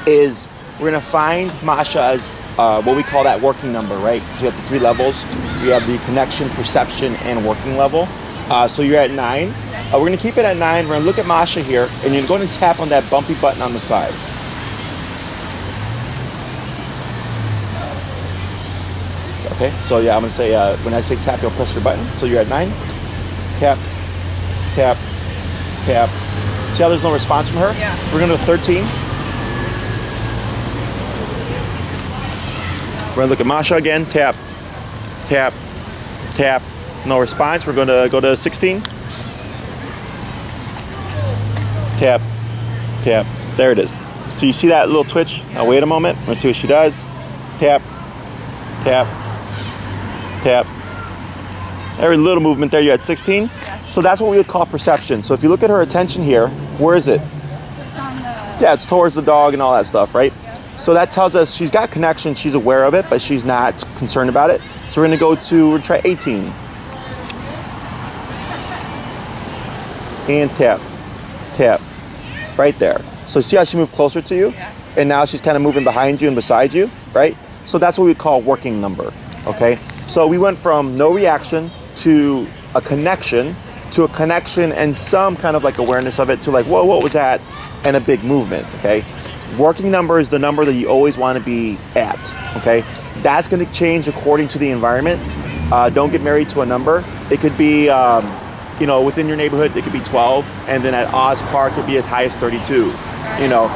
is we're gonna find Masha as what we call that working number, right? So we have the 3 levels. We have the connection, perception, and working level. So you're at 9. We're gonna keep it at 9. We're gonna look at Masha here, and you're going to tap on that bumpy button on the side. Okay, so yeah, I'm gonna say, when I say tap, you'll press your button. So you're at 9. Tap, tap, tap. See how there's no response from her? Yeah. We're gonna go to 13. We're gonna look at Masha again. Tap, tap, tap. No response. We're gonna go to 16. Tap, tap. There it is. So you see that little twitch? Now wait a moment. Let's see what she does. Tap, tap, tap. Every little movement there. You're at 16. So that's what we would call perception. So if you look at her attention here, where is it? It's on the... Yeah, it's towards the dog and all that stuff, right? So that tells us she's got connection, she's aware of it, but she's not concerned about it. So we're gonna we'll try 18. And tap, tap, right there. So see how she moved closer to you? Yeah. And now she's kind of moving behind you and beside you, right? So that's what we call working number, okay? So we went from no reaction to a connection and some kind of like awareness of it to like, whoa, what was that? And a big movement, okay? Working number is the number that you always want to be at, okay? That's going to change according to the environment. Don't get married to a number. It could be, you know, within your neighborhood, it could be 12, and then at Oz Park, it could be as high as 32, you know.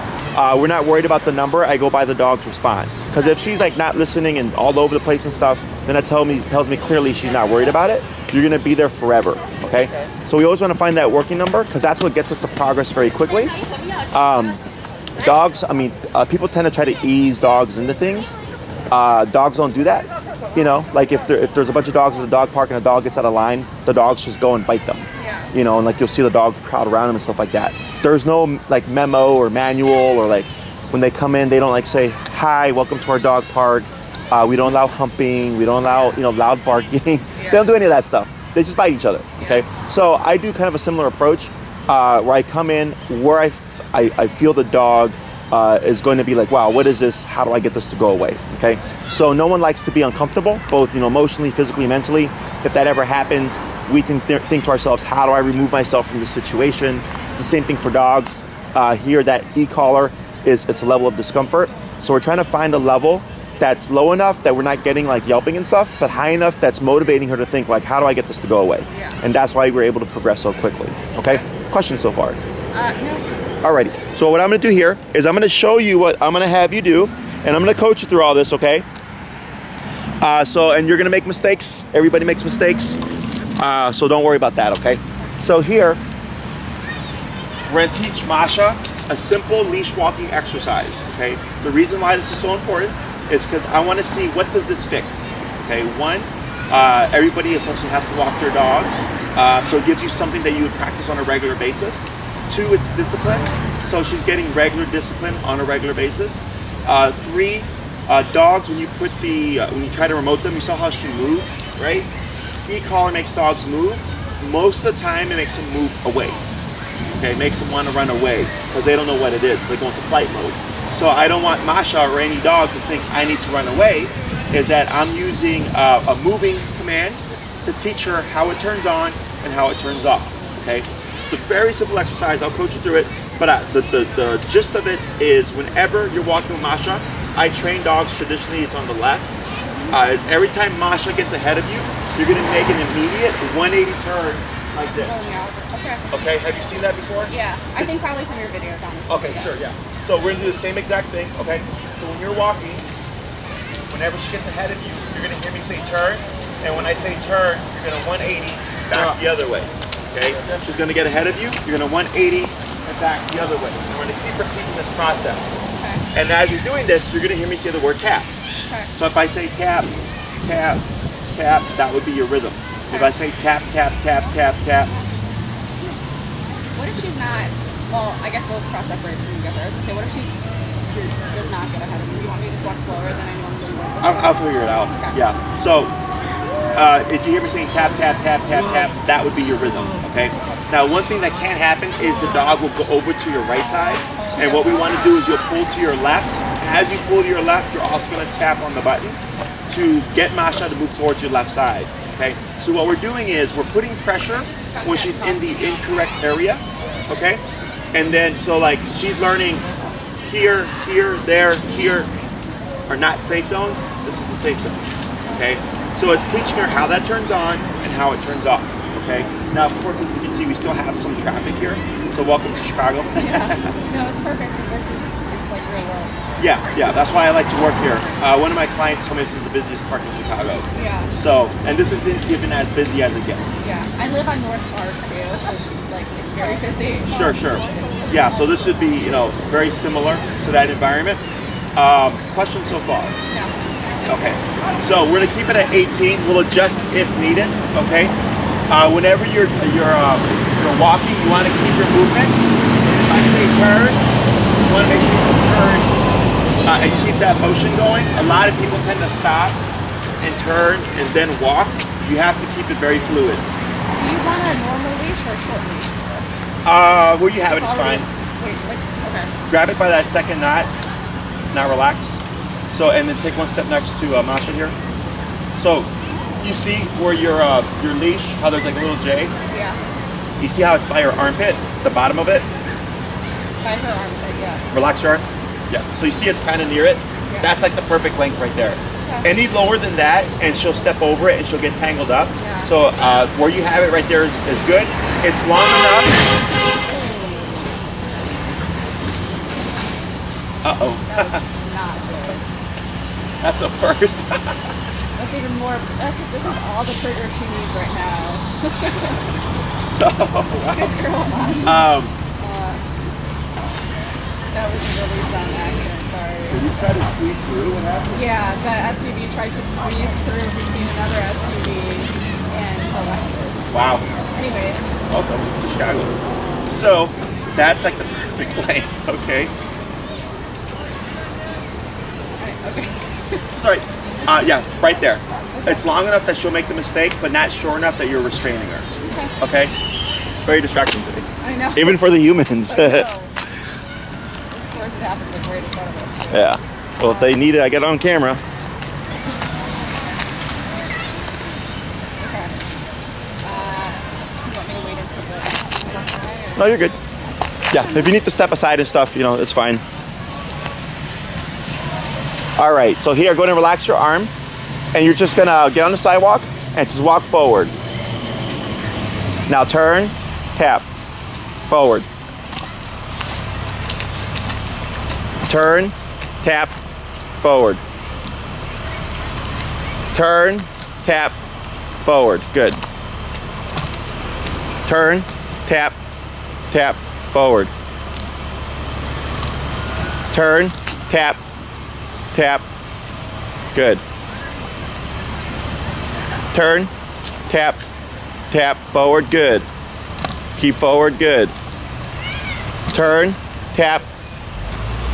We're not worried about the number. I go by the dog's response. Because if she's like not listening and all over the place and stuff, then that tells me clearly she's not worried about it. You're gonna be there forever, okay? So we always wanna find that working number because that's what gets us to progress very quickly. Dogs, people tend to try to ease dogs into things. Dogs don't do that. You know, like if there's a bunch of dogs at a dog park and a dog gets out of line, the dogs just go and bite them. Yeah. You know, and like you'll see the dog crowd around them and stuff like that. There's no like memo or manual or like when they come in, they don't like say, hi, welcome to our dog park. We don't allow humping. We don't allow, you know, loud barking. They don't do any of that stuff. They just bite each other, okay? So I do kind of a similar approach where I come in where I feel the dog is going to be like, wow, what is this? How do I get this to go away, okay? So no one likes to be uncomfortable, both, you know, emotionally, physically, mentally. If that ever happens, we can think to ourselves, how do I remove myself from this situation? It's the same thing for dogs. Here, that e-collar it's a level of discomfort. So we're trying to find a level that's low enough that we're not getting like yelping and stuff, but high enough that's motivating her to think like, how do I get this to go away? Yeah. And that's why we're able to progress so quickly, okay? Questions so far? No. Alrighty, so what I'm gonna do here is I'm gonna show you what I'm gonna have you do, and I'm gonna coach you through all this, okay? And you're gonna make mistakes. Everybody makes mistakes. So don't worry about that, okay? So here, we're gonna teach Masha a simple leash walking exercise, okay? The reason why this is so important is because I wanna see what does this fix, okay? One, everybody essentially has to walk their dog. So it gives you something that you would practice on a regular basis. Two, it's discipline. So she's getting regular discipline on a regular basis. Three, dogs, when you try to remote them, you saw how she moves, right? E-collar makes dogs move. Most of the time, it makes them move away. Okay, it makes them want to run away because they don't know what it is. They go into flight mode. So I don't want Masha or any dog to think I need to run away. Is that I'm using a moving command to teach her how it turns on and how it turns off. Okay, it's a very simple exercise. I'll coach you through it. But the gist of it is whenever you're walking with Masha, I train dogs traditionally, it's on the left. Is every time Masha gets ahead of you, you're gonna make an immediate 180 turn like this. Oh, yeah. Okay. Okay, have you seen that before? Yeah, I think probably from your videos, honestly. Okay, yeah. sure, yeah. So we're gonna do the same exact thing, okay? So when you're walking, whenever she gets ahead of you, you're gonna hear me say turn, and when I say turn, you're gonna 180 back the other way, okay? She's gonna get ahead of you, you're gonna 180 and back the other way. And we're gonna keep repeating this process. Okay. And as you're doing this, you're gonna hear me say the word tap. Okay. So if I say tap, tap, tap, that would be your rhythm. If I say tap, tap, tap, tap, tap. What if she's not, well, I guess we'll cross that bridge when we get there. I was gonna say, what if she does not get ahead of me? Do you want me to just walk slower than I normally would? I'll figure it out. Okay. Yeah. So if you hear me saying tap, tap, tap, tap, tap, that would be your rhythm. okay? Now, one thing that can happen is the dog will go over to your right side, and what we want to do is you'll pull to your left. As you pull to your left, you're also going to tap on the button to get Masha to move towards your left side, okay? So what we're doing is we're putting pressure when she's in the incorrect area, okay? And then, so like, she's learning here, there, here are not safe zones. This is the safe zone, okay? So it's teaching her how that turns on and how it turns off, okay? Now, of course, as you can see, we still have some traffic here. So welcome to Chicago. Yeah. No, it's perfect. It's like real world. Yeah, that's why I like to work here. One of my clients told me this is the busiest park in Chicago. Yeah. So, and this isn't even as busy as it gets. Yeah. I live on North Park too, so she's like, it's very busy. Sure. Yeah, so this should be, very similar to that environment. Questions so far? Yeah. Okay, so we're gonna keep it at 18. We'll adjust if needed. Okay, whenever you're walking, you want to keep your movement. If I say turn, you want to make sure you just turn and keep that motion going. A lot of people tend to stop and turn and then walk. You have to keep it very fluid. Do you want a normal leash or a short leash? Where you have it is fine. Wait, okay. Grab it by that second knot. Now relax. So, and then take one step next to Masha here. So, you see where your leash, how there's like a little J? Yeah. You see how it's by her armpit, the bottom of it? By her armpit, yeah. Relax your arm. Yeah. So you see it's kind of near it? Yeah. That's like the perfect length right there. Okay. Any lower than that, and she'll step over it and she'll get tangled up. Yeah. So where you have it right there is good. It's long enough. Uh-oh. Not good. That's a first. That's even more. This is all the triggers she needs right now. So, Good girl, Masha. That was a really dumb accident. Sorry. Did you try to squeeze through? What happened? Yeah, the SUV tried to squeeze through between another SUV and Alexis. Wow. Anyways. Welcome to Chicago. So, that's like the perfect length, okay? Okay. Sorry. Yeah, right there. It's long enough that she'll make the mistake, but not short enough that you're restraining her. Okay? It's very distracting to me. I know. Even for the humans. I know. Of course it happens like right in front of us. Yeah. Well, if they need it, I get it on camera. Okay. You want me to wait until the No, you're good. Yeah, if you need to step aside and stuff, it's fine. All right, so here, go ahead and relax your arm. And you're just gonna get on the sidewalk and just walk forward. Now turn, tap, forward. Turn, tap, forward. Turn, tap, forward. Good. Turn, tap, tap, forward. Turn, tap, tap. Good. Turn, tap, tap, forward, good. Keep forward, good. Turn, tap,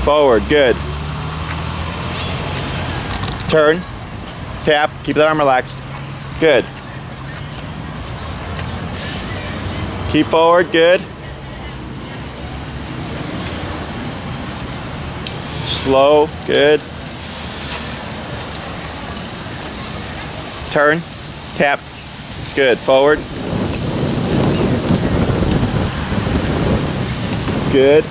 forward, good. Turn, tap, keep that arm relaxed. Good. Keep forward, good. Slow, good. Turn, tap, good. Forward. Good.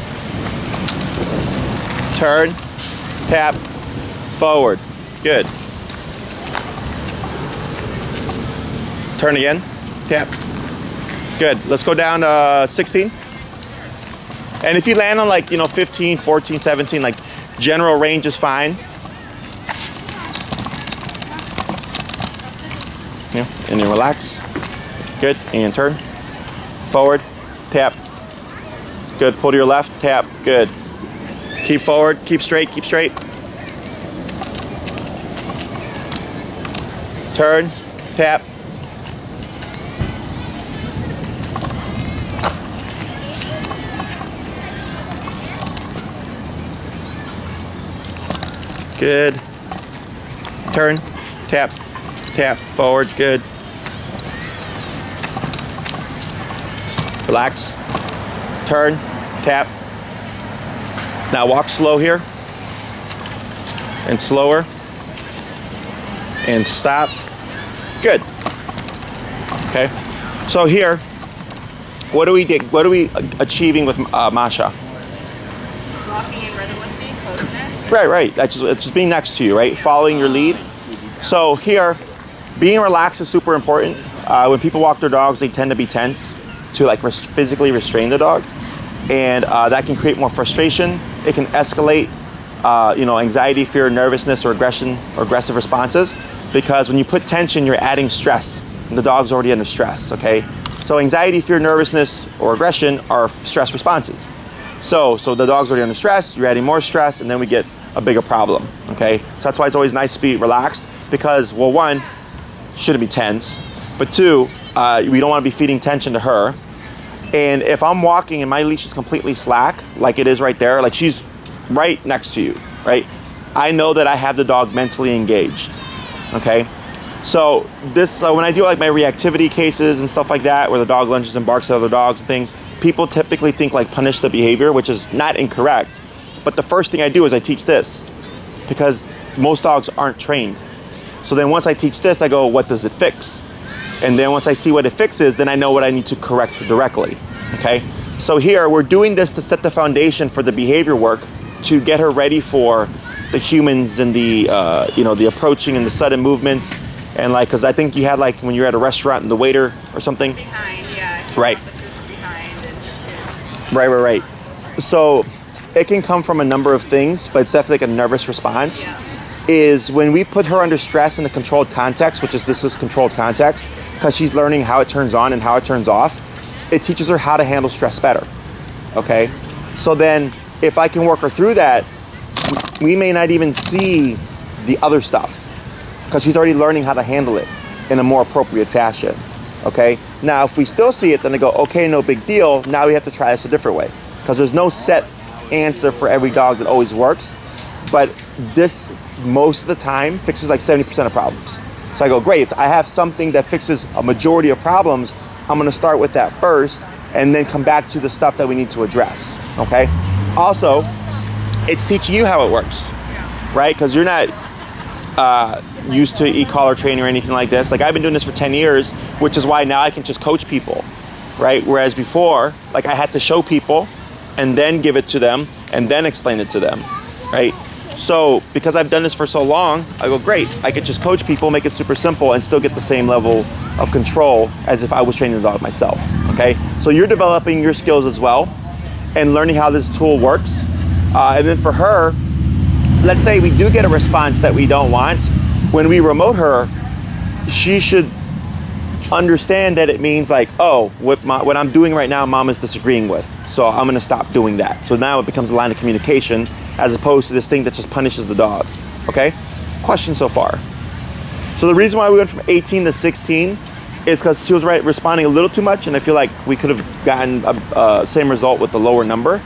Turn, tap, forward. Good. Turn again, tap. Good. Let's go down to 16. And if you land on 15, 14, 17, general range is fine. Yeah, and then relax. Good, and turn. Forward, tap. Good, pull to your left, tap, good. Keep forward, keep straight, keep straight. Turn, tap. Good. Turn, tap. Tap, forward, good. Relax. Turn, tap. Now walk slow here. And slower. And stop. Good. Okay. So here, what are we achieving with Masha? Walking in rhythm with me, closeness. Right. That's just being next to you, right? Following your lead. So here, being relaxed is super important. When people walk their dogs, they tend to be tense to like physically restrain the dog, and that can create more frustration. It can escalate, anxiety, fear, nervousness, or aggression, or aggressive responses. Because when you put tension, you're adding stress, and the dog's already under stress. Okay, so anxiety, fear, nervousness, or aggression are stress responses. So the dog's already under stress. You're adding more stress, and then we get a bigger problem. Okay, so that's why it's always nice to be relaxed. Because, well, one, shouldn't be tense, but two, we don't want to be feeding tension to her. And if I'm walking and my leash is completely slack, like it is right there, like she's right next to you, right? I know that I have the dog mentally engaged, okay? So this, when I do like my reactivity cases and stuff like that, where the dog lunges and barks at other dogs and things, people typically think like punish the behavior, which is not incorrect. But the first thing I do is I teach this, because most dogs aren't trained. So then once I teach this, I go, what does it fix? And then once I see what it fixes, then I know what I need to correct directly, okay? So here, we're doing this to set the foundation for the behavior work to get her ready for the humans and the, the approaching and the sudden movements. And like, cause I think you had like, when you're at a restaurant and the waiter or something. Behind, yeah. Right. The food from behind and, Right. So it can come from a number of things, but it's definitely like a nervous response. Yeah. Is when we put her under stress in a controlled context, which is this is controlled context, because she's learning how it turns on and how it turns off, it teaches her how to handle stress better, okay? So then if I can work her through that, we may not even see the other stuff, because she's already learning how to handle it in a more appropriate fashion, okay? Now, if we still see it, then I go, okay, no big deal. Now we have to try this a different way, because there's no set answer for every dog that always works, but this, most of the time, fixes like 70% of problems. So I go, great, if I have something that fixes a majority of problems, I'm gonna start with that first and then come back to the stuff that we need to address, okay? Also, it's teaching you how it works, right? Because you're not used to e-collar training or anything like this. Like I've been doing this for 10 years, which is why now I can just coach people, right? Whereas before, like I had to show people and then give it to them and then explain it to them, right? So because I've done this for so long, I go, great, I could just coach people, make it super simple and still get the same level of control as if I was training the dog myself, okay? So you're developing your skills as well and learning how this tool works. And then for her, let's say we do get a response that we don't want. When we remote her, she should understand that it means like, oh, what I'm doing right now, mom is disagreeing with. So I'm gonna stop doing that. So now it becomes a line of communication as opposed to this thing that just punishes the dog, okay? Question so far. So the reason why we went from 18 to 16 is because she was responding a little too much, and I feel like we could have gotten same result with the lower number.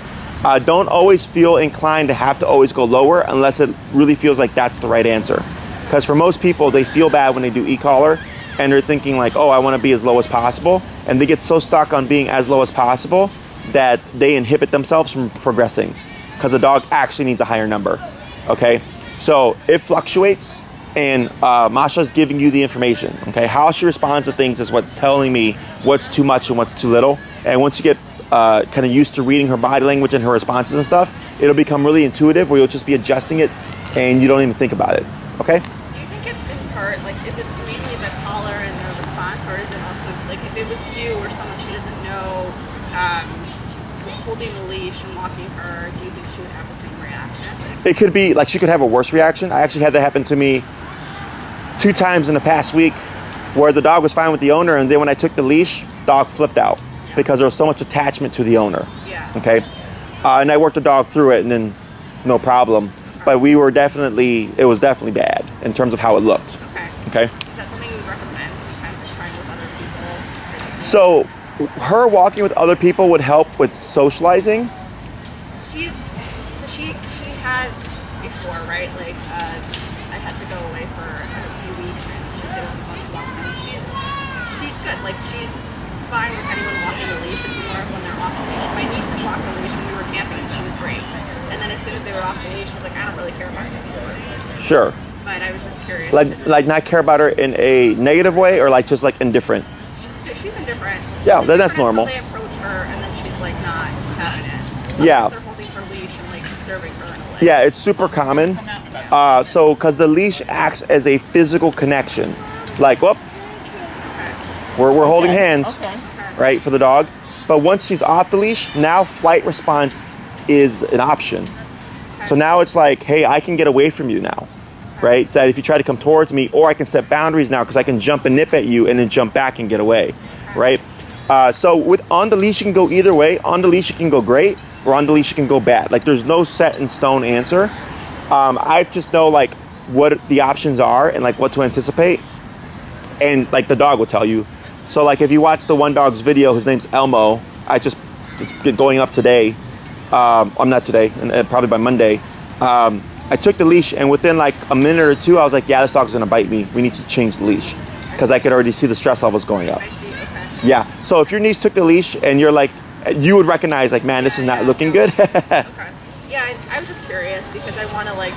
Don't always feel inclined to have to always go lower unless it really feels like that's the right answer. Because for most people, they feel bad when they do e-collar and they're thinking like, oh, I wanna be as low as possible. And they get so stuck on being as low as possible that they inhibit themselves from progressing because the dog actually needs a higher number, okay? So it fluctuates, and Masha's giving you the information, okay? How she responds to things is what's telling me what's too much and what's too little. And once you get kind of used to reading her body language and her responses and stuff, it'll become really intuitive where you'll just be adjusting it and you don't even think about it, okay? do you think it's in part, like, is it mainly the collar and the response, or is it also, like, if it was you or someone she doesn't know, holding the leash and walking her, do you think she would have the same reaction? It could be, like she could have a worse reaction. I actually had that happen to me 2 times in the past week where the dog was fine with the owner, and then when I took the leash, dog flipped out because there was so much attachment to the owner, okay? And I worked the dog through it and then no problem. But it was definitely bad in terms of how it looked, okay? Is that something you would recommend sometimes, like trying with other people? So her walking with other people would help with socializing. She has before, right? Like I had to go away for a few weeks, and she stayed with me for a long time. She's good. Like she's fine with anyone walking the leash. It's more when they're off the leash. My nieces walked the leash when we were camping, and she was great. And then as soon as they were off the leash, she's like, I don't really care about it anymore. Sure. But I was just curious. Like not care about her in a negative way, or like just like indifferent? She's indifferent. Yeah, She's then that's indifferent normal. Until they approach her, and then she's like not having it. Yeah. Unless they're holding her leash and like serving her in a way. Yeah, it's super common. So, because the leash acts as a physical connection. Like, whoop, we're holding hands, right, for the dog. But once she's off the leash, now flight response is an option. So now it's like, hey, I can get away from you now, right? That if you try to come towards me, or I can set boundaries now because I can jump and nip at you and then jump back and get away, right? So with on the leash, you can go either way. On the leash, you can go great, or on the leash, you can go bad. Like there's no set in stone answer. I just know like what the options are and like what to anticipate, and like the dog will tell you. So like if you watch the one dog's video, his name's Elmo. It's going up today. I'm not today, and probably by Monday. I took the leash, and within like a minute or two, I was like, yeah, this dog's gonna bite me. We need to change the leash, because I could already see the stress levels going up. I see, okay. Yeah, so if your niece took the leash and you're like, you would recognize like, man, this is not looking good. Okay. Yeah, I was just curious because I want to like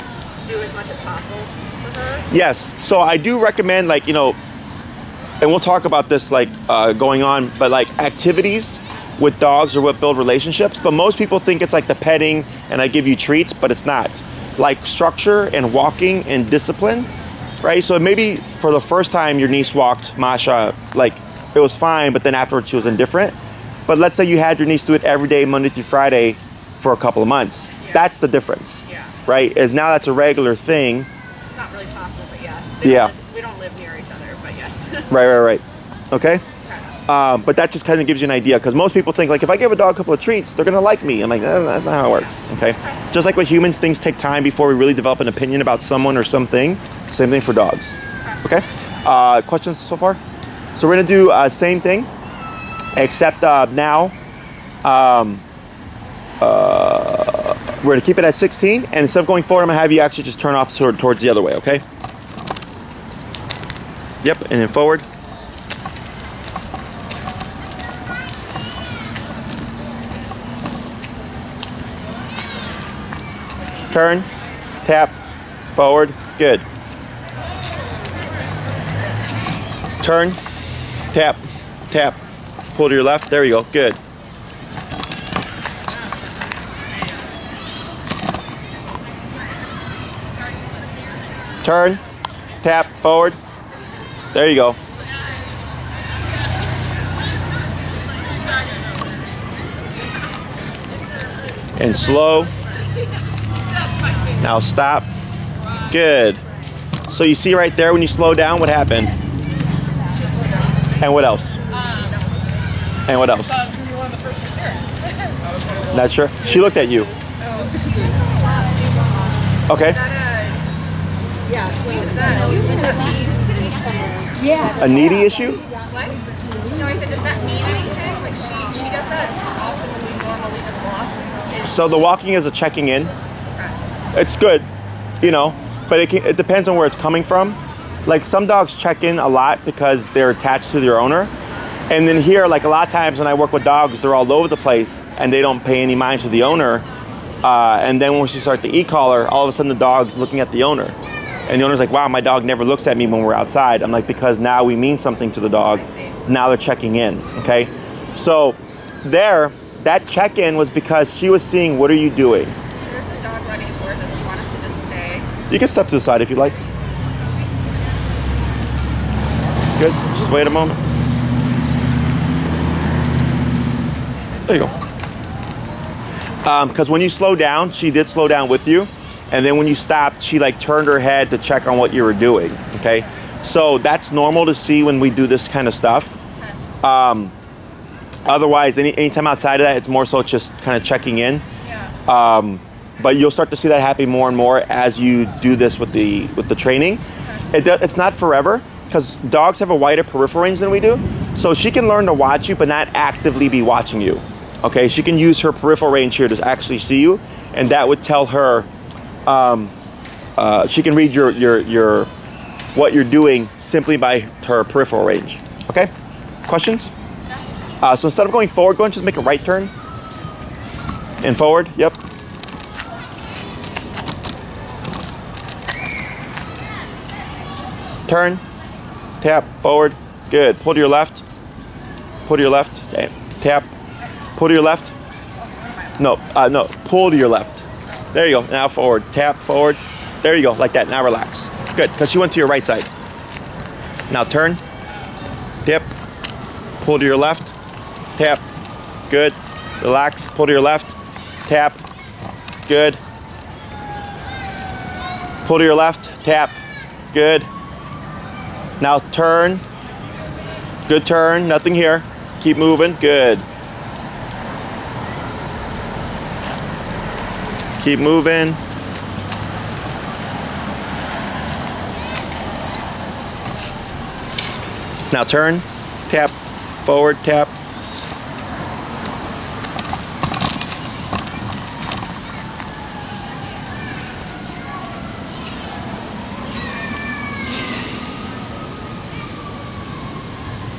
do as much as possible with her. So. Yes, so I do recommend like, you know, and we'll talk about this like going on, but like activities with dogs are what build relationships. But most people think it's like the petting and I give you treats, but it's not. Like structure and walking and discipline, right? So maybe for the first time your niece walked Masha, like it was fine, but then afterwards she was indifferent. But let's say you had your niece do it every day, Monday through Friday for a couple of months. Yeah. That's the difference, right? Is now that's a regular thing. It's not really possible, but yeah. We don't live near each other, but yes. Right. Okay. But that just kind of gives you an idea, because most people think like if I give a dog a couple of treats, they're gonna like me. I'm like, that's not how it works. Okay. Just like with humans, things take time before we really develop an opinion about someone or something. Same thing for dogs. Okay. Questions so far? So we're gonna do same thing, except now we're gonna keep it at 16, and instead of going forward, I'm gonna have you actually just turn off towards the other way. Okay. Yep, and then forward. Turn, tap, forward, good. Turn, tap, tap, pull to your left, there you go, good. Turn, tap, forward, there you go. And slow. Now stop. Good. So you see right there when you slow down, what happened? And what else? And what else? Not sure. She looked at you. Okay. Yeah. A needy issue? What? No, I said, does that mean anything? Like she does that often when we normally just walk. So the walking is a checking in. It's good, you know, but it depends on where it's coming from. Like some dogs check in a lot because they're attached to their owner. And then here, like a lot of times when I work with dogs, they're all over the place and they don't pay any mind to the owner. And then once you start the e-collar, all of a sudden the dog's looking at the owner. And the owner's like, wow, my dog never looks at me when we're outside. I'm like, because now we mean something to the dog. Now they're checking in, okay? So there, that check-in was because she was seeing, what are you doing? There's a dog running towards us. Do you want us to just stay? You can step to the side if you like. Good, just wait a moment. There you go. Because when you slow down, she did slow down with you. And then when you stopped, she like turned her head to check on what you were doing, okay? So that's normal to see when we do this kind of stuff. Otherwise, anytime outside of that, it's more so just kind of checking in. Yeah. But you'll start to see that happen more and more as you do this with the training. It's not forever, because dogs have a wider peripheral range than we do. So she can learn to watch you, but not actively be watching you. Okay, she can use her peripheral range here to actually see you, and that would tell her she can read your what you're doing simply by her peripheral range. Okay, questions? So instead of going forward, go and just make a right turn. And forward, yep. Turn, tap, forward, good. Pull to your left. Pull to your left, okay. Tap, pull to your left. No, no, pull to your left. There you go, now forward, tap, forward. There you go, like that, now relax. Good, because she went to your right side. Now turn, dip, pull to your left, tap, good. Relax, pull to your left, tap, good. Pull to your left, tap, good. Now turn, good turn, nothing here. Keep moving, good. Keep moving. Now turn, tap, forward, tap.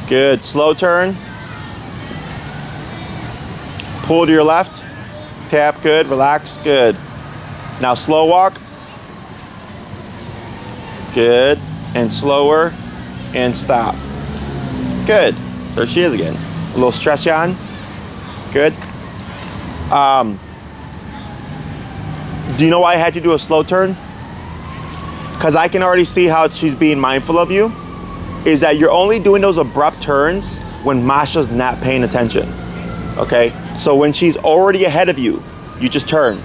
Good, slow turn. Pull to your left, tap, good, relax, good. Now slow walk. Good, and slower, and stop. Good, there she is again. A little stress on, good. Do you know why I had you do a slow turn? Because I can already see how she's being mindful of you. Is that you're only doing those abrupt turns when Masha's not paying attention, okay? So when she's already ahead of you, you just turn,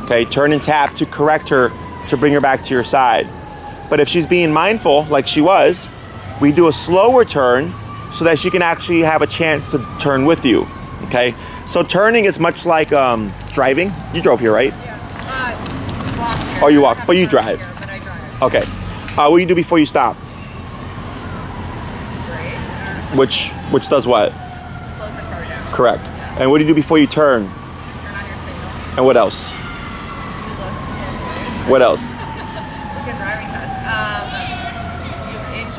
okay? Turn and tap to correct her, to bring her back to your side. But if she's being mindful, like she was, we do a slower turn so that she can actually have a chance to turn with you, okay? So turning is much like driving. You drove here, right? Yeah, walked here. Oh, you walk, but you drive. Here, but I drive. Okay, what do you do before you stop? Which does what? Slows the car down. Correct. And what do you do before you turn? Turn on your signal. And what else? You look both ways. What else? Look at driving test. You inch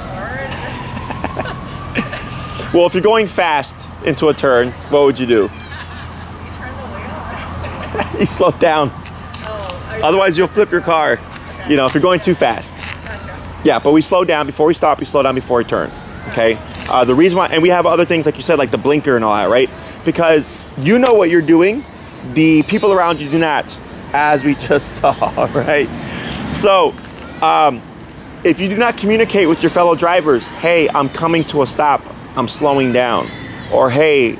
forward. Well, if you're going fast into a turn, what would you do? You turn the wheel. You slow down. Oh. Otherwise, you'll flip your car. Okay. You know, if you're going too fast. Gotcha. Yeah, but we slow down before we stop. We slow down before we turn. Okay. The reason why, and we have other things like you said, like the blinker and all that, right? Because you know what you're doing, the people around you do not, as we just saw, right? So, if you do not communicate with your fellow drivers, hey, I'm coming to a stop, I'm slowing down, or hey,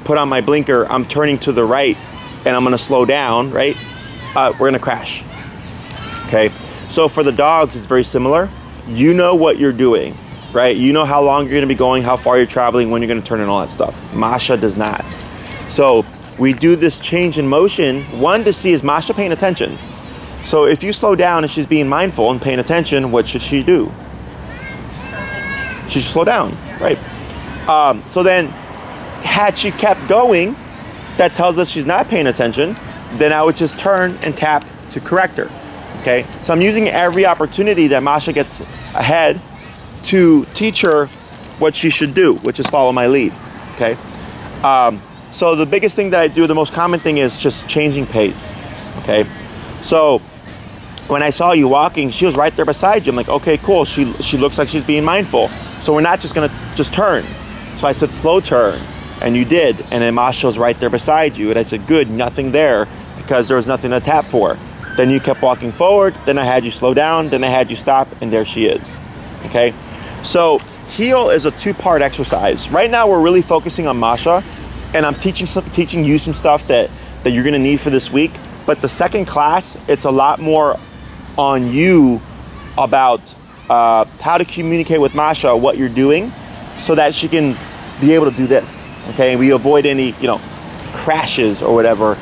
put on my blinker, I'm turning to the right, and I'm gonna slow down, right? We're gonna crash. Okay. So for the dogs, it's very similar. You know what you're doing. Right? You know how long you're going to be going, how far you're traveling, when you're going to turn and all that stuff. Masha does not. So we do this change in motion, one, to see is Masha paying attention. So if you slow down and she's being mindful and paying attention, what should she do? She should slow down, right? So then, had she kept going, that tells us she's not paying attention, then I would just turn and tap to correct her, okay? So I'm using every opportunity that Masha gets ahead to teach her what she should do, which is follow my lead, okay? So the biggest thing that I do, the most common thing is just changing pace, okay? So when I saw you walking, she was right there beside you. I'm like, okay, cool. She looks like she's being mindful. So we're not just gonna just turn. So I said, slow turn, and you did. And then Masha was right there beside you. And I said, good, nothing there, because there was nothing to tap for. Then you kept walking forward. Then I had you slow down. Then I had you stop, and there she is, okay? So heel is a two-part exercise. Right now we're really focusing on Masha, and I'm teaching you some stuff that you're gonna need for this week. But the second class, it's a lot more on you about how to communicate with Masha, what you're doing, so that she can be able to do this, okay? We avoid any, crashes or whatever,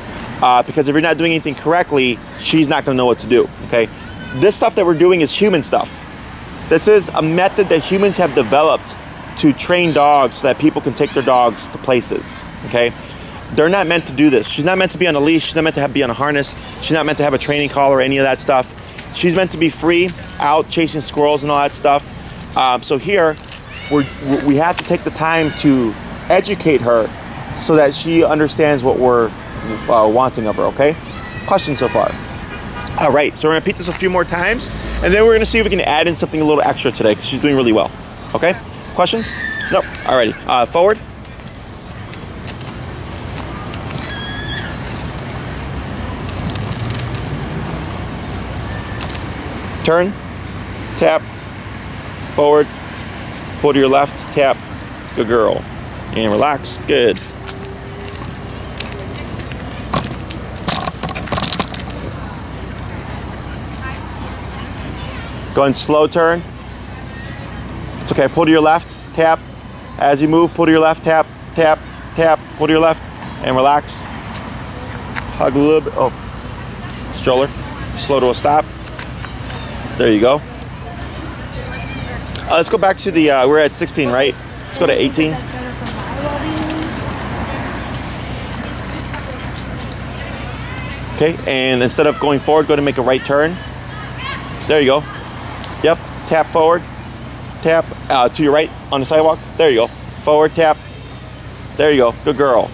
because if you're not doing anything correctly, she's not gonna know what to do, okay? This stuff that we're doing is human stuff. This is a method that humans have developed to train dogs so that people can take their dogs to places, okay? They're not meant to do this. She's not meant to be on a leash. She's not meant to be on a harness. She's not meant to have a training collar or any of that stuff. She's meant to be free, out chasing squirrels and all that stuff. So here, we have to take the time to educate her so that she understands what we're wanting of her, okay? Questions so far? All right, so we're gonna repeat this a few more times, and then we're gonna see if we can add in something a little extra today, because she's doing really well, okay? Questions? Nope, alrighty, forward. Turn, tap, forward, pull to your left, tap, good girl. And relax, good. Go ahead and slow turn. It's okay, pull to your left, tap. As you move, pull to your left, tap, tap, tap, pull to your left, and relax. Hug a little bit, oh, stroller. Slow to a stop. There you go. Let's go back to the, we're at 16, right? Let's go to 18. Okay, and instead of going forward, go ahead and make a right turn. There you go. Yep, tap forward. Tap to your right on the sidewalk. There you go. Forward, tap. There you go. Good girl.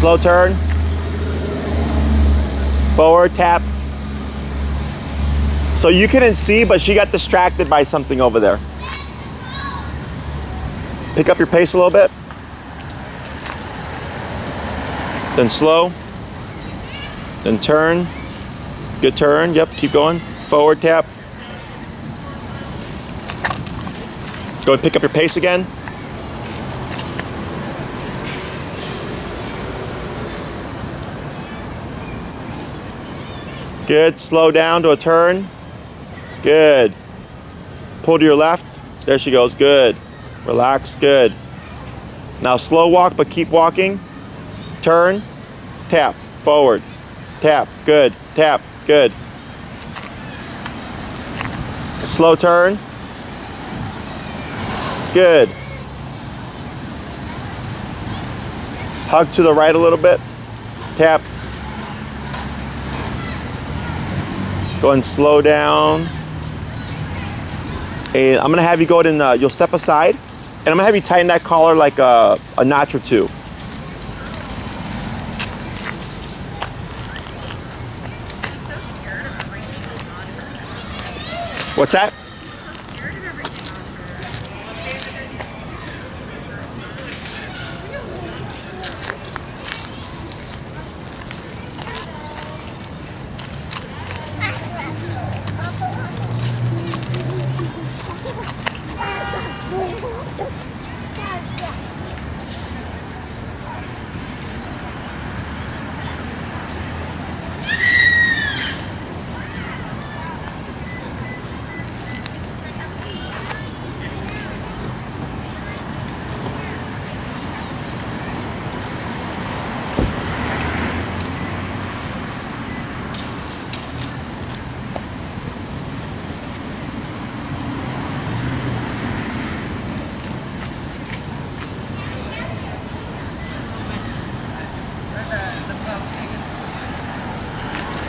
Slow turn. Forward, tap. So you couldn't see, but she got distracted by something over there. Pick up your pace a little bit. Then slow. Then turn. Good turn. Yep, keep going. Forward, tap. Go and pick up your pace again. Good. Slow down to a turn. Good. Pull to your left. There she goes. Good. Relax. Good. Now slow walk, but keep walking. Turn. Tap. Forward. Tap. Good. Tap. Good. Slow turn. Good. Hug to the right a little bit. Tap. Go and slow down. And I'm gonna have you go ahead and you'll step aside, and I'm gonna have you tighten that collar like a notch or two. She's so scared of everything on her. What's that? She's so scared of everything on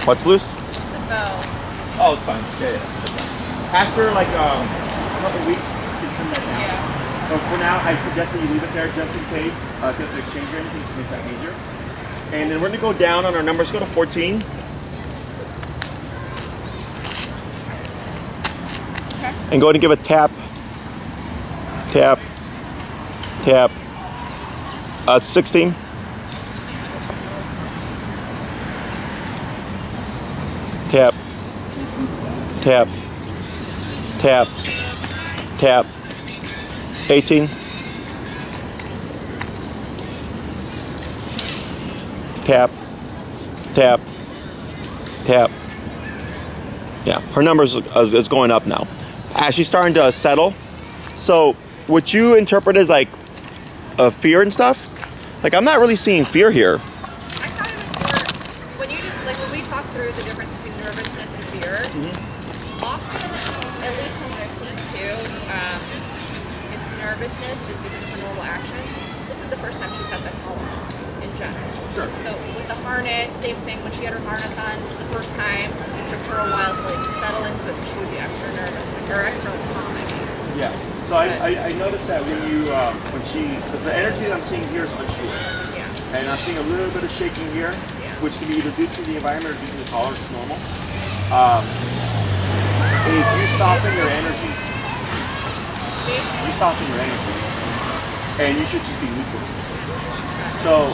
What's loose? The bow. Oh, it's fine. Yeah, yeah. After like a couple weeks, you can trim that down. Yeah. So for now, I suggest that you leave it there just in case if you have to exchange or anything to make that major. And then we're gonna go down on our numbers. Go to 14. Okay. And go ahead and give a tap, tap, tap. 16. Tap, tap, tap, tap. 18. Tap, tap, tap. Yeah, her numbers is going up now. As she's starting to settle. So what you interpret as like fear and stuff, like I'm not really seeing fear here. I thought it was more when you just like when we talk through the difference between nervousness and fear. Often, at least from what I've seen too, it's nervousness just because of her normal actions. This is the first time she's had that collar, and general. Sure. So with the harness, same thing. When she had her harness on the first time, it took her a while to like settle into it, so she would be extra nervous or extra calm. I mean. Yeah. So I noticed that when you because the energy that I'm seeing here is unsure. Yeah. And I'm seeing a little bit of shaking here, which can be either due to the environment or due to the collar, which is normal. If you soften your energy, and you should just be neutral. So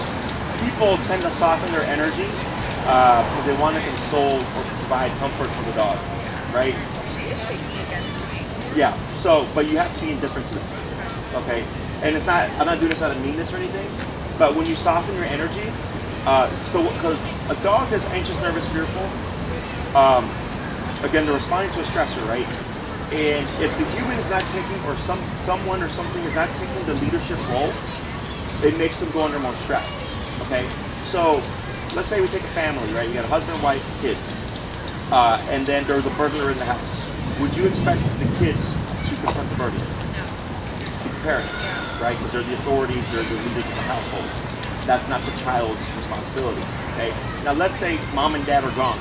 people tend to soften their energy because they want to console or provide comfort for the dog, right? She is shaking against me. Yeah. So, but you have to be indifferent to them, okay? And it's not. I'm not doing this out of meanness or anything, but when you soften your energy, because a dog that's anxious, nervous, fearful, again, they're responding to a stressor, right? And if the human is not taking, or someone or something is not taking the leadership role, it makes them go under more stress, okay? So, let's say we take a family, right? You got a husband, wife, kids, and then there's a burglar in the house. Would you expect the kids to confront the burglar? No. The parents, right? Because they're the authorities, they're the leaders of the household. That's not the child's responsibility, okay? Now let's say mom and dad are gone.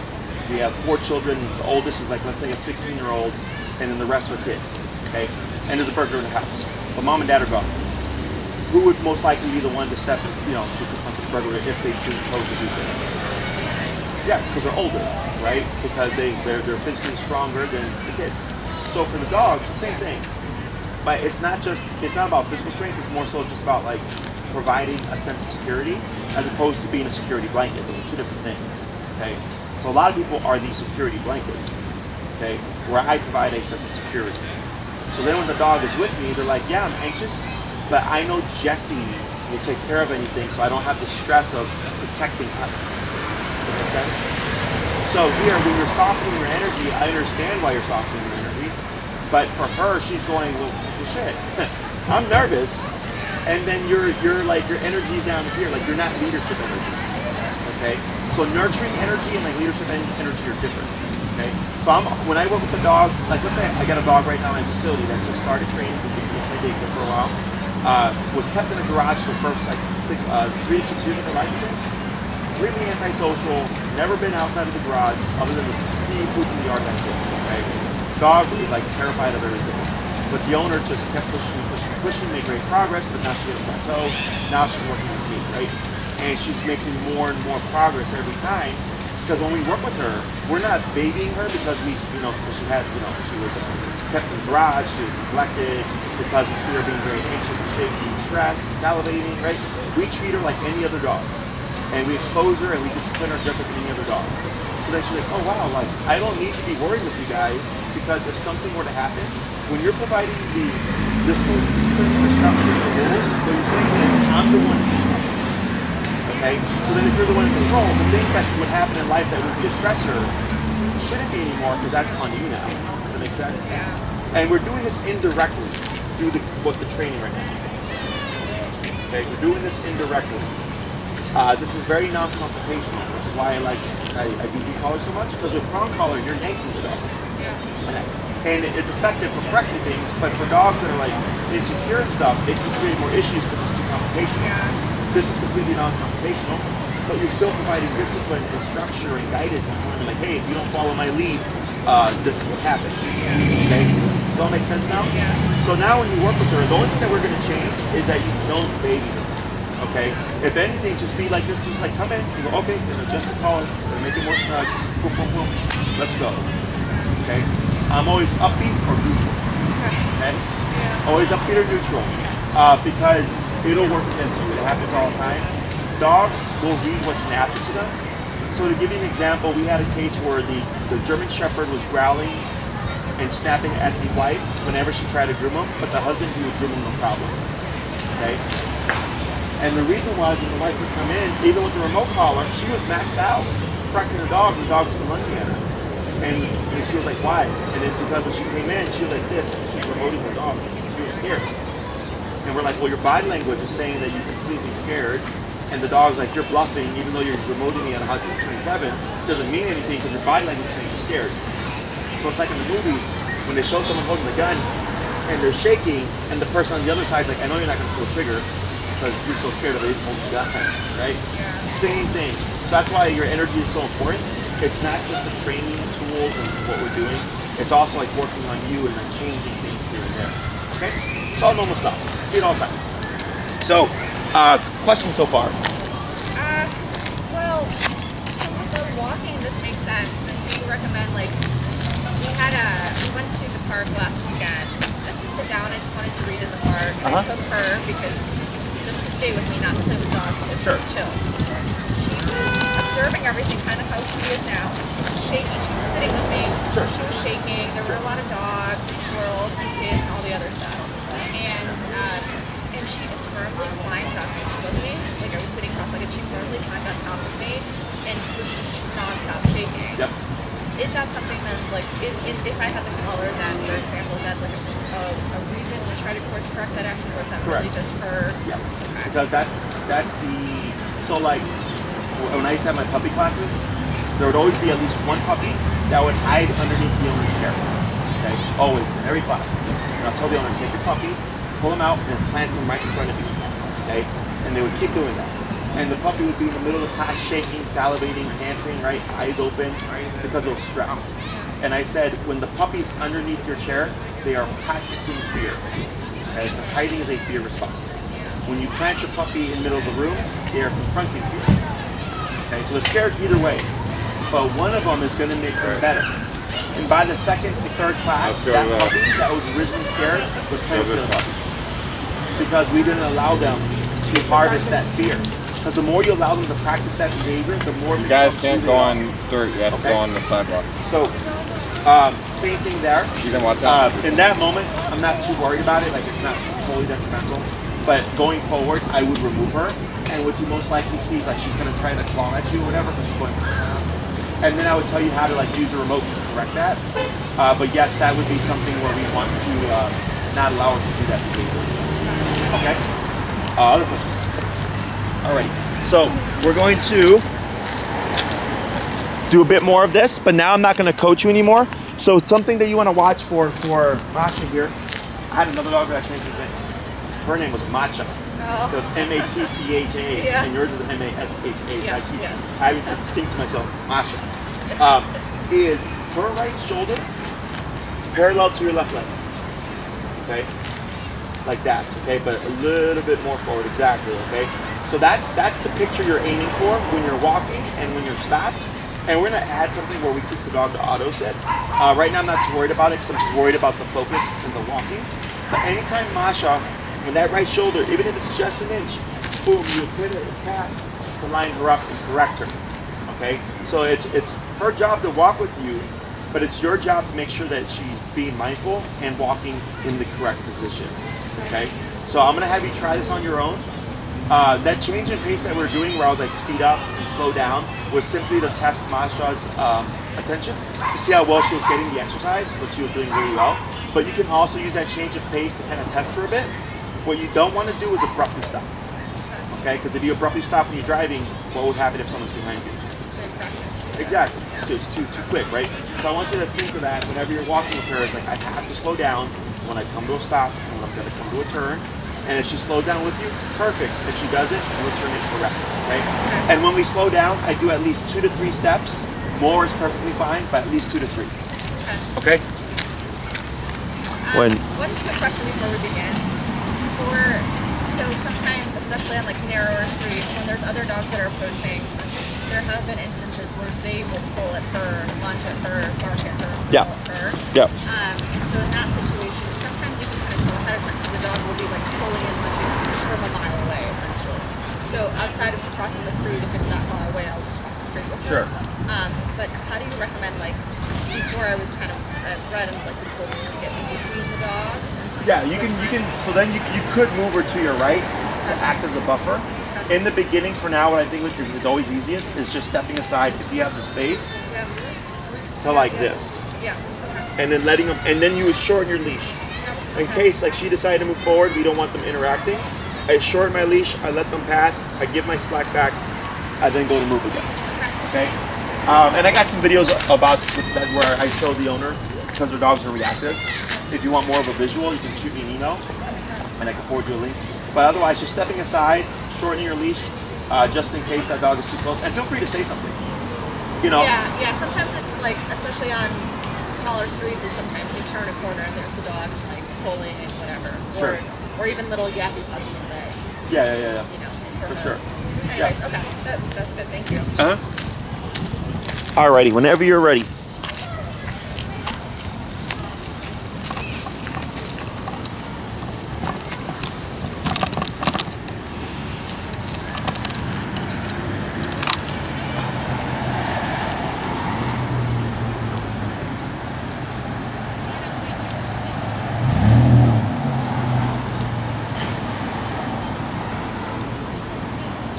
We have 4 children, the oldest is like, let's say a 16-year-old, and then the rest are kids, okay? And there's a burglar in the house, but mom and dad are gone. Who would most likely be the one to step in, to confront the burglar if they chose to do so? Yeah, because they're older, right? Because they're physically stronger than the kids. So for the dogs, the same thing. But it's not about physical strength, it's more so just about like providing a sense of security as opposed to being a security blanket. Those are 2 different things, okay? So a lot of people are the security blanket, okay? Where I provide a sense of security. So then when the dog is with me, they're like, yeah, I'm anxious, but I know Jesse will take care of anything, so I don't have the stress of protecting us. Does that make sense? So here, when you're softening your energy, I understand why you're softening your energy, but for her, she's going, well shit, I'm nervous, and then your energy's down here, like you're not leadership energy, okay? So nurturing energy and like leadership energy are different, okay? So when I work with the dogs, like let's say I got a dog right now in my facility that just started training with my daycare for a while, was kept in a garage for the first like 3 to 6 years of her life, completely antisocial, never been outside of the garage other than the pee, poop in the yard, that's it, okay? Dog was like terrified of everything. But the owner just kept pushing, made great progress, but now she hit a plateau. Now she's working with me, right? And she's making more and more progress every time. Because when we work with her, we're not babying her because she was kept in the garage, she was neglected, because we see her being very anxious and shaky and stressed and salivating, right? We treat her like any other dog. And we expose her and we discipline her just like any other dog. So then she's like, oh wow, like I don't need to be worried with you guys, because if something were to happen, when you're providing the disciplinary structure and the rules, what you're saying is, I'm the one in control. Okay? So then if you're the one in control, the things that would happen in life that would be a stressor shouldn't be anymore, because that's on you now. Does that make sense? Yeah. And we're doing this indirectly through the training right now. Okay? We're doing this indirectly. This is very non-confrontational, which is why I do collars so much, because with prong collar, you're yanking the dog. And it's effective for correcting things, but for dogs that are like insecure and stuff, it can create more issues because it's too confrontational. This is completely non-confrontational, but you're still providing discipline and structure and guidance and telling them like, hey, if you don't follow my lead, this is what happens. Okay? Does that make sense now? Yeah. So now when you work with her, the only thing that we're going to change is that you don't baby her. Okay? If anything, just be like, just like come in and go, okay, adjust the collar, make it more snug, boom, boom, boom, let's go. Okay? I'm always upbeat or neutral. Okay? Yeah. Always upbeat or neutral. Because it'll work against you. It happens all the time. Dogs will read what's natural to them. So to give you an example, we had a case where the German Shepherd was growling and snapping at the wife whenever she tried to groom him, but the husband, he would groom him no problem. Okay? And the reason was when the wife would come in, even with the remote collar, she was maxed out, correcting the dog was still lunging at her. And she was like, why? And then because when she came in, she was like this, she's remoting her dog. She was scared. And we're like, well, your body language is saying that you're completely scared. And the dog's like, you're bluffing, even though you're remoting me at 127, doesn't mean anything because your body language is saying you're scared. So it's like in the movies, when they show someone holding the gun, and they're shaking, and the person on the other side's like, I know you're not going to pull the trigger. because you're so scared of it holding you gun, right? Yeah. Same thing. So that's why your energy is so important. It's not just the training tools and what we're doing. It's also like working on you and like changing things here and there. Okay? It's all normal stuff. See it all the time. So, questions so far? Well, so with the walking, this makes sense. Then do you recommend, like, we went to the park last weekend just to sit down. I just wanted to read in the park. I took her because just to stay with me, not to play with dogs, but just to chill. She was observing everything kind of how she is now. She was shaking. She was sitting with me. Sure. She was shaking. There were a lot of dogs and squirrels and kids and all the other stuff. And she just firmly climbed on top of me. Like, I was sitting cross-legged. She firmly climbed on top of me and was just non-stop shaking. Yep. Is that something that, like, if I had the collar, then, for example, is that like a reason to try to course correct that action, or is that really just her? Yes. Okay. Because that's the, so like, when I used to have my puppy classes, there would always be at least one puppy that would hide underneath the owner's chair. Okay? Always, in every class. And I'll tell the owner, take your puppy, pull him out, and plant him right in front of you. Okay? And they would keep doing that. And the puppy would be in the middle of the class shaking, salivating, panting, right? Eyes open, because of stress. And I said, when the puppy's underneath your chair, they are practicing fear. Okay? Because hiding is a fear response. When you plant your puppy in the middle of the room, they are confronting fear. Okay? So they're scared either way. But one of them is going to make them better. And by the second to third class, that puppy that was originally scared was playing with the puppy. Because we didn't allow them to harvest that fear. Because the more you allow them to practice that behavior, the more you guys can't go on dirt. You have to go on the sidewalk. So, same thing there. You can watch that. In that moment, I'm not too worried about it. Like, it's not totally detrimental. But going forward, I would remove her. And what you most likely see is like she's going to try to claw at you or whatever, because she's going. And then I would tell you how to like use the remote to correct that. But yes, that would be something where we want to not allow her to do that behavior. Okay. Other questions? Alrighty, so we're going to do a bit more of this, but now I'm not going to coach you anymore. So something that you want to watch for Masha here. I had another dog that I changed his name. Her name was Masha. Oh. It was M-A-T-C-H-A, Yeah. and yours is M-A-S-H-A. Yes, I would think to myself, Masha, is her right shoulder parallel to your left leg. Okay, like that. Okay, but a little bit more forward. Exactly. Okay. So that's the picture you're aiming for when you're walking and when you're stopped. And we're gonna add something where we teach the dog to auto sit. Right now I'm not too worried about it because I'm just worried about the focus and the walking. But anytime Masha, when that right shoulder, even if it's just an inch, boom, you hit it, tap to line her up and correct her. Okay? So it's her job to walk with you, but it's your job to make sure that she's being mindful and walking in the correct position. Okay? So I'm gonna have you try this on your own. That change in pace that we're doing where I was like speed up and slow down was simply to test Masha's attention to see how well she was getting the exercise, which she was doing really well. But you can also use that change of pace to kind of test her a bit. What you don't want to do is abruptly stop. Okay, because if you abruptly stop when you're driving, what would happen if someone's behind you? Exactly, it's too quick, right? So I want you to think of that whenever you're walking with her. It's like I have to slow down when I come to a stop and when I'm going to come to a turn. And if she slows down with you, perfect. If she doesn't, we'll turn it correct, okay? And when we slow down, I do at least 2 to 3 steps. More is perfectly fine, but at least 2 to 3. Okay? One quick question before we begin. So sometimes, especially on like narrower streets, when there's other dogs that are approaching, there have been instances where they will pull at her, lunge at her, bark at her, pull at her. Yeah. And so in that situation, sometimes you can kind of tell ahead of time because the dog will be like pulling and lunging from a mile away, essentially. So outside of crossing the street, if it's that far away, I'll just cross the street with her. Sure. But how do you recommend, like, before I was kind of bred and like the pull to get in between the dogs? Yeah, you can. So then you could move her to your right to act as a buffer. In the beginning, for now, what I think is always easiest is just stepping aside if you have the space to like this. Yeah. And then letting them, and then you would shorten your leash. In case like she decided to move forward, we don't want them interacting. I shorten my leash, I let them pass, I give my slack back, I then go to move again. Okay? And I got some videos about that where I show the owner because their dogs are reactive. If you want more of a visual, you can shoot me an email and I can forward you a link. But otherwise, just stepping aside, shortening your leash, just in case that dog is too close. And feel free to say something. You know. Yeah. Sometimes it's like, especially on smaller streets, is sometimes you turn a corner and there's the dog like pulling and whatever, Sure. or even little yappy puppies that. Yeah. You know, For sure. Anyways, okay, that's good. Thank you. Alrighty, whenever you're ready.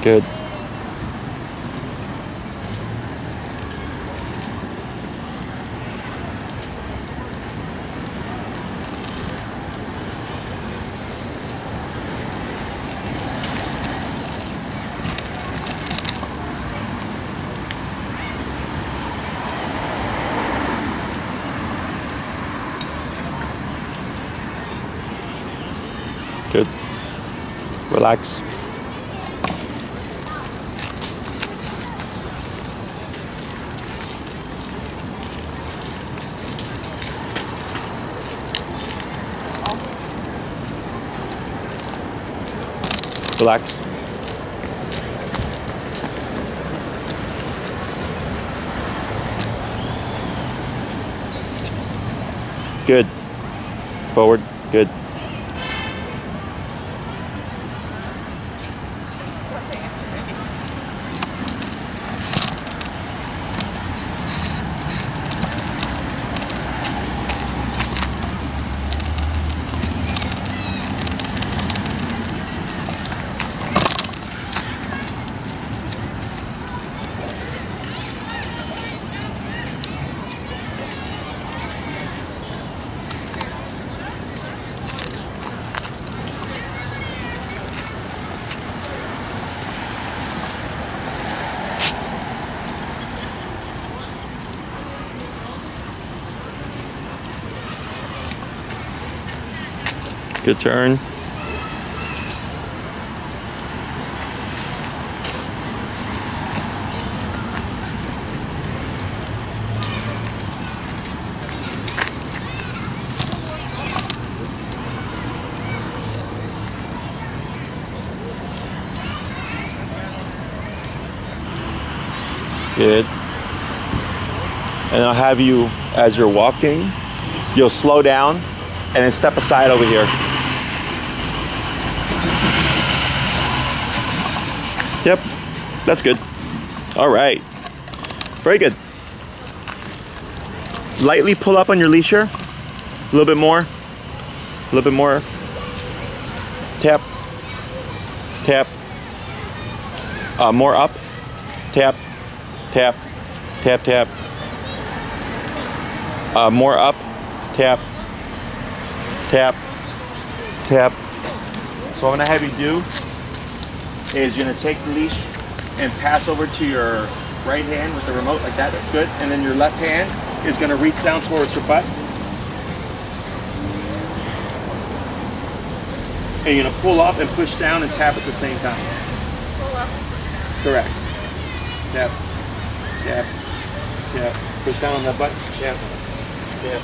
Good. Good. Relax. Relax. Good. Forward. Good. Good turn. Good. And I'll have you, as you're walking, you'll slow down and then step aside over here. Yep, that's good. All right, very good. Lightly pull up on your leash here. A little bit more, a little bit more. Tap, tap. More up. Tap, tap, tap, tap. More up. Tap, tap, tap. So what I'm gonna have you do is you're gonna take the leash and pass over to your right hand with the remote like that. That's good. And then your left hand is gonna reach down towards your butt. And you're gonna pull up and push down and tap at the same time. Pull up and push down. Correct. Tap, tap, tap. Push down on that butt. Tap, tap.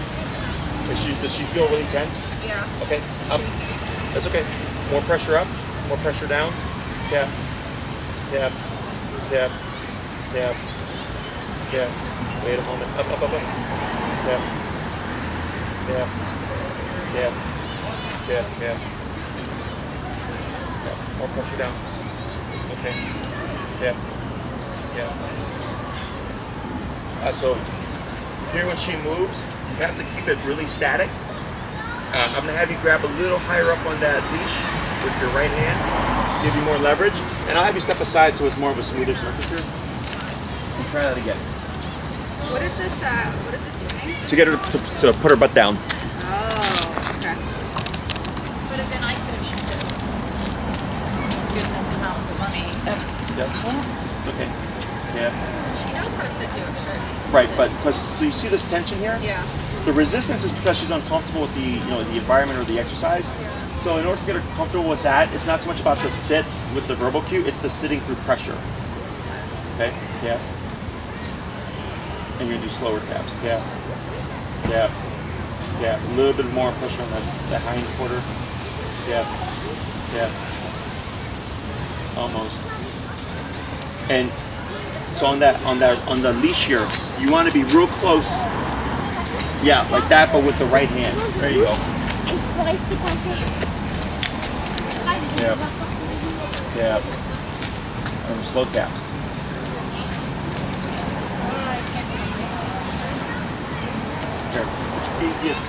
Does she feel really tense? Yeah. Okay, up. That's okay. More pressure up, more pressure down. Tap, tap, tap, tap, tap. Wait a moment. Up, up, up, up. Tap, tap, tap, tap, tap. Tap. More pressure down. Okay. Tap, tap. So here when she moves, you have to keep it really static. I'm going to have you grab a little higher up on that leash with your right hand, give you more leverage, and I'll have you step aside so it's more of a smoother surface here. And try that again. What is this doing? To get her to put her butt down. Oh, okay. But then I could have eaten it. Goodness smells of money. Yep. Okay. Yeah. She knows how to sit to it, sure. Right, but so you see this tension here? Yeah. The resistance is because she's uncomfortable with the the environment or the exercise. So So in order to get her comfortable with that, it's not so much about the sit with the verbal cue, it's the sitting through pressure. Okay, yeah. And you're gonna do slower taps. Yeah, yeah, yeah. A little bit more pressure on the hind quarter. Yeah, yeah. Almost. And so on the leash here, you want to be real close. Yeah, like that, but with the right hand. There you go. Yeah. Yeah. And slow taps. Here, it's easiest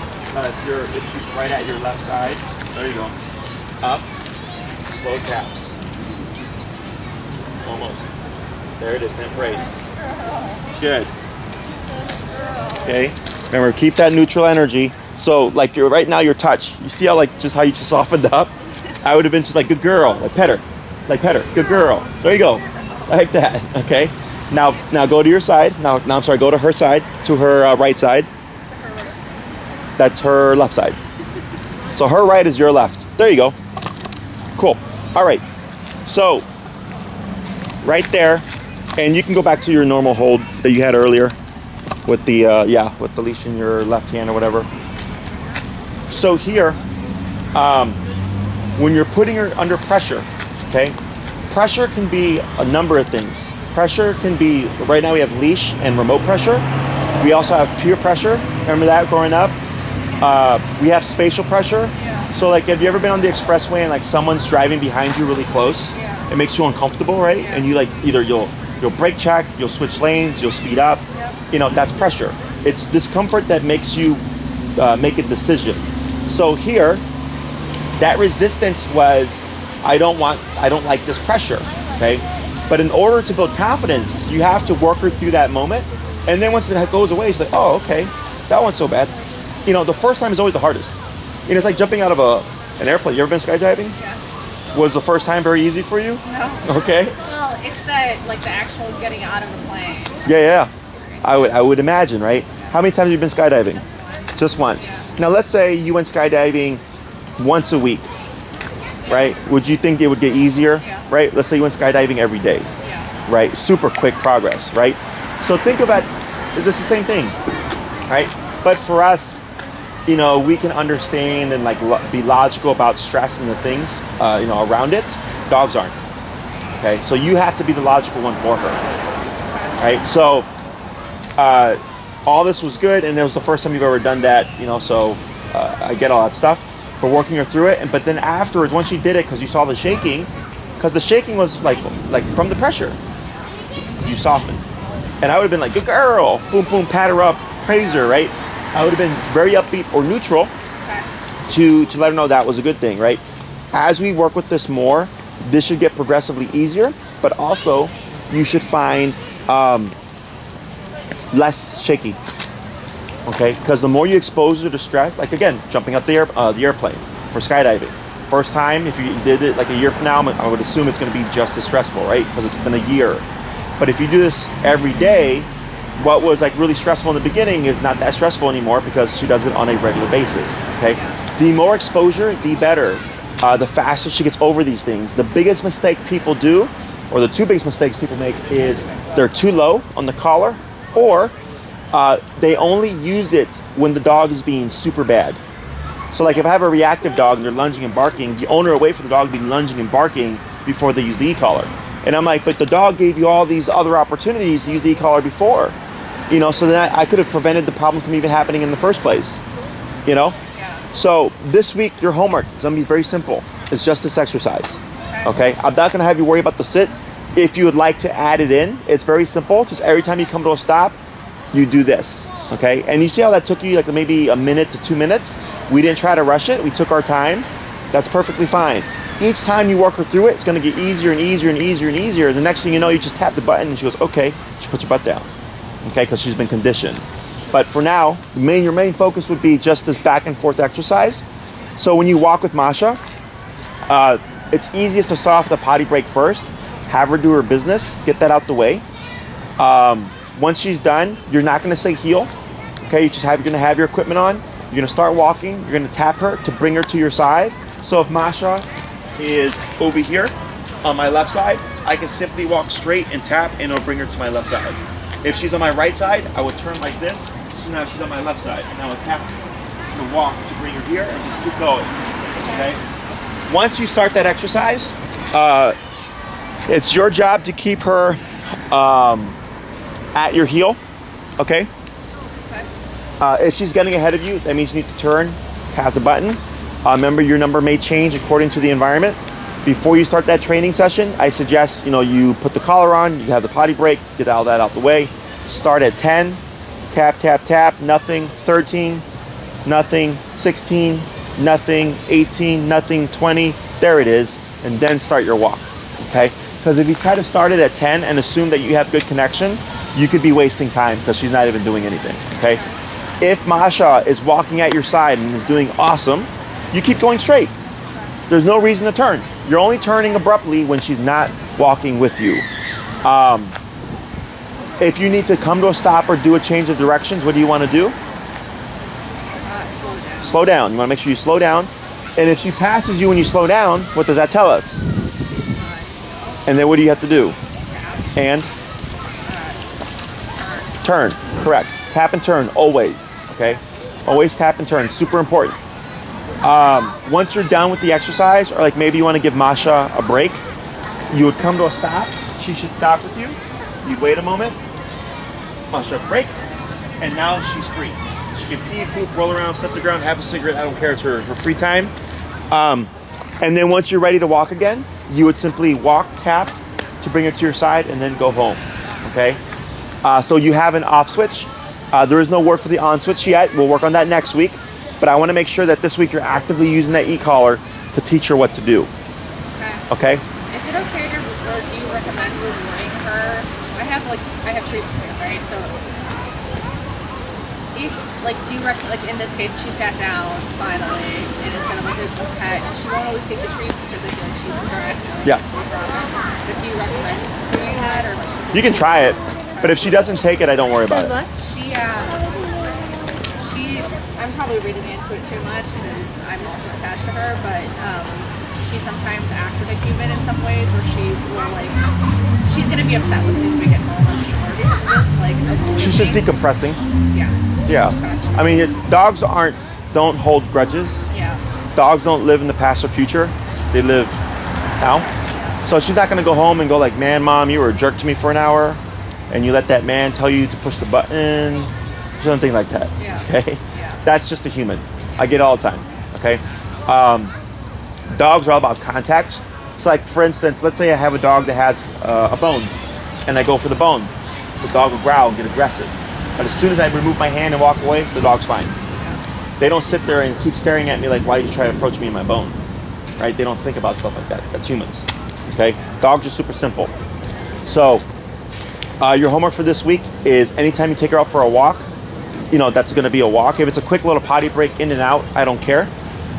if she's right at your left side. There you go. Up. Slow taps. Almost. There it is. Then praise. Good. Okay. Remember, keep that neutral energy. So, like you're right now, your touch. You see how how you just softened up? I would have been just like, good girl, like pet her, good girl. There you go, like that. Okay. Now go to your side. Now I'm sorry. Go to her side, to her right side. That's her left side. So her right is your left. There you go. Cool. All right. So right there, and you can go back to your normal hold that you had earlier with the with the leash in your left hand or whatever. So here, when you're putting her under pressure, okay, pressure can be a number of things. Pressure can be, right now we have leash and remote pressure. We also have peer pressure. Remember that growing up? We have spatial pressure. Yeah. So like, have you ever been on the expressway and like someone's driving behind you really close? Yeah. It makes you uncomfortable, right? Yeah. And you like, either you'll brake check, you'll switch lanes, you'll speed up. Yep. You know, that's pressure. It's discomfort that makes you make a decision. So here, that resistance was, I don't like this pressure, okay? But in order to build confidence, you have to work her through that moment. And then once it goes away, it's like, oh, okay, that one's so bad. You know, the first time is always the hardest. You know, it's like jumping out of an airplane. You ever been skydiving? Yeah. Was the first time very easy for you? No. Okay. Well, it's the actual getting out of the plane. Yeah. I would imagine, right? How many times have you been skydiving? Just once. Yeah. Now let's say you went skydiving once a week, right? Would you think it would get easier? Yeah. Right? Let's say you went skydiving every day, Yeah. right? Super quick progress, right? So think about, is this the same thing, right? But for us, you know, we can understand and like be logical about stress and the things, you know, around it. Dogs aren't. Okay, so you have to be the logical one for her, right? So all this was good, and it was the first time you've ever done that, you know. So I get all that stuff. But working her through it, but then afterwards, once you did it, because you saw the shaking, because the shaking was like from the pressure, you softened, and I would have been like, good girl, boom, boom, pat her up, praise her, right? I would have been very upbeat or neutral to let her know that was a good thing, right? As we work with this more, this should get progressively easier, but also you should find less shaky. Okay, because the more you expose her to stress, like again, jumping out the airplane for skydiving. First time, if you did it like a year from now, I would assume it's going to be just as stressful, right? Because it's been a year. But if you do this every day, what was like really stressful in the beginning is not that stressful anymore because she does it on a regular basis. Okay, the more exposure, the better. The faster she gets over these things. The biggest mistake people do, or the two biggest mistakes people make, is they're too low on the collar, or they only use it when the dog is being super bad. So like if I have a reactive dog and they're lunging and barking, the owner will wait for the dog to be lunging and barking before they use the e-collar. And I'm like, but the dog gave you all these other opportunities to use the e-collar before. You know, so then I could have prevented the problem from even happening in the first place. You know? Yeah. So this week, your homework is going to be very simple. It's just this exercise. Okay? I'm not going to have you worry about the sit. If you would like to add it in, it's very simple. Just every time you come to a stop, you do this, okay? And you see how that took you like maybe a minute to 2 minutes? We didn't try to rush it. We took our time. That's perfectly fine. Each time you work her through it, it's going to get easier and easier and easier and easier. The next thing you know, you just tap the button and she goes, okay. She puts her butt down, okay? Because she's been conditioned. But for now, your main focus would be just this back and forth exercise. So when you walk with Masha, it's easiest to start off the potty break first. Have her do her business. Get that out the way. Once she's done, you're not going to say heel. Okay, you're going to have your equipment on. You're going to start walking. You're going to tap her to bring her to your side. So if Masha is over here on my left side, I can simply walk straight and tap and it'll bring her to my left side. If she's on my right side, I would turn like this, so now she's on my left side. And I would tap and walk to bring her here and just keep going, okay? Once you start that exercise, it's your job to keep her at your heel, okay? If she's getting ahead of you, that means you need to turn, tap the button. Remember, your number may change according to the environment. Before you start that training session, I suggest you put the collar on, you have the potty break, get all that out the way. Start at 10, tap, tap, tap, nothing, 13, nothing, 16, nothing, 18, nothing, 20, there it is, and then start your walk, okay? Because if you try to start it at 10 and assume that you have good connection, you could be wasting time because she's not even doing anything, okay? If Masha is walking at your side and is doing awesome, you keep going straight. There's no reason to turn. You're only turning abruptly when she's not walking with you. If you need to come to a stop or do a change of directions, what do you want to do? Slow down. Slow down. You want to make sure you slow down. And if she passes you when you slow down, what does that tell us? And then what do you have to do? And? Turn. Correct. Tap and turn, always. Okay? Always tap and turn. Super important. Once you're done with the exercise, or like maybe you want to give Masha a break, you would come to a stop. She should stop with you. You'd wait a moment. Masha, break. And now she's free. She can pee, poop, roll around, step the ground, have a cigarette. I don't care. It's her free time. And then once you're ready to walk again, you would simply walk, tap to bring her to your side, and then go home. Okay? So you have an off switch. There is no word for the on switch yet. We'll work on that next week. But I want to make sure that this week you're actively using that e-collar to teach her what to do. Okay? Is it okay to, or do you recommend rewarding her? I have treats for her, right? So, if, do you recommend, in this case, she sat down finally, and instead of a pet, she won't always take the treat because I feel like she's stressed. Yeah. But do you recommend doing that, or You can try it, but if she doesn't take it, I don't worry about it. I'm probably reading into it too much because I'm also attached to her, but she sometimes acts like a human in some ways where she will she's gonna be upset with me when we get home, I'm sure, because of this, She's just decompressing. Yeah. Yeah. Okay. I mean, dogs don't hold grudges. Yeah. Dogs don't live in the past or future. They live now. So she's not gonna go home and go like, man, mom, you were a jerk to me for an hour, and you let that man tell you to push the button, something like that. Yeah. Okay? That's just a human. I get it all the time. Okay? Dogs are all about context. So like, for instance, let's say I have a dog that has a bone, and I go for the bone. The dog will growl and get aggressive. But as soon as I remove my hand and walk away, the dog's fine. They don't sit there and keep staring at me like, why did you try to approach me in my bone? Right? They don't think about stuff like that. That's humans. Okay? Dogs are super simple. So, your homework for this week is anytime you take her out for a walk, that's going to be a walk. If it's a quick little potty break in and out, I don't care.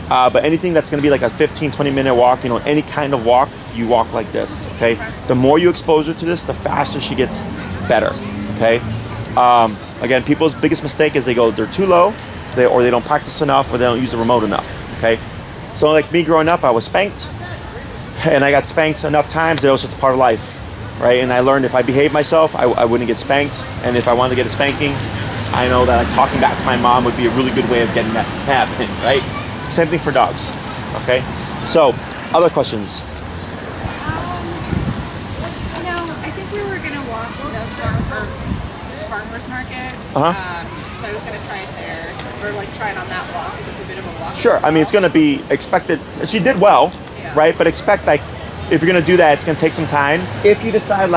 But anything that's going to be like a 15, 20-minute walk, any kind of walk, you walk like this, okay? The more you expose her to this, the faster she gets better, okay? Again, people's biggest mistake is they're too low, or they don't practice enough, or they don't use the remote enough, okay? So like me growing up, I was spanked, and I got spanked enough times that it was just a part of life, right? And I learned if I behaved myself, I wouldn't get spanked, and if I wanted to get a spanking, I know that talking back to my mom would be a really good way of getting that happening, right? Same thing for dogs, okay? So, other questions? I think we were gonna walk the farmer's market. So I was gonna try it there, or try it on that walk because it's a bit of a walk. Sure. I mean, it's gonna be expected. She did well, right? But expect if you're gonna do that, it's gonna take some time. If you decide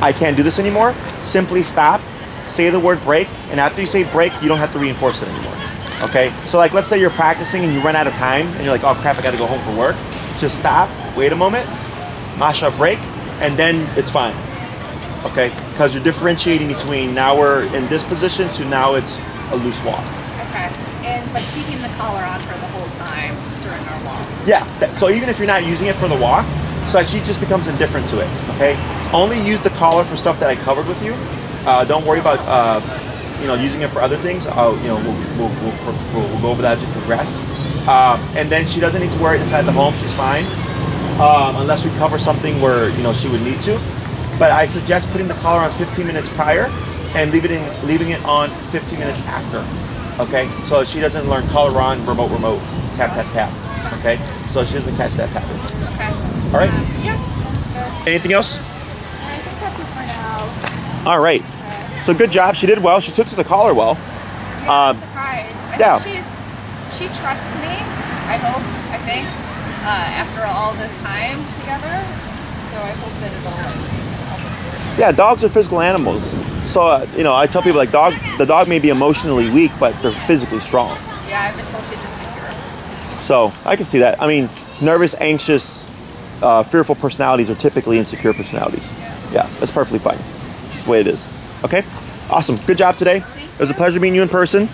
I can't do this anymore, simply stop. Say the word break, and after you say break, you don't have to reinforce it anymore. Okay? So let's say you're practicing and you run out of time and you're like, oh crap, I gotta go home for work. Just stop, wait a moment, Masha, break, and then it's fine. Okay? Because you're differentiating between now we're in this position to now it's a loose walk. Okay. But keeping the collar on for the whole time during our walks. Yeah. So even if you're not using it for the walk, so she just becomes indifferent to it. Okay? Only use the collar for stuff that I covered with you. Don't worry about using it for other things. We'll go over that as we progress. And then she doesn't need to wear it inside the home. She's fine, unless we cover something where she would need to. But I suggest putting the collar on 15 minutes prior and leaving it on 15 minutes after. Okay, so she doesn't learn collar on, remote, tap, tap, tap. Okay, so she doesn't catch that pattern. Okay. All right. Yeah, sounds good. Anything else? I think that's it for now. All right. So good job. She did well. She took to the collar well. Yeah, I'm surprised. I think she trusts me. I hope. I think after all this time together. So I hope that it'll help her. Yeah, dogs are physical animals. So I tell people the dog may be emotionally weak, but they're physically strong. Yeah, I've been told she's insecure. So I can see that. I mean, nervous, anxious, fearful personalities are typically insecure personalities. Yeah, that's perfectly fine. It's the way it is. Okay, awesome. Good job today. It was a pleasure meeting you in person.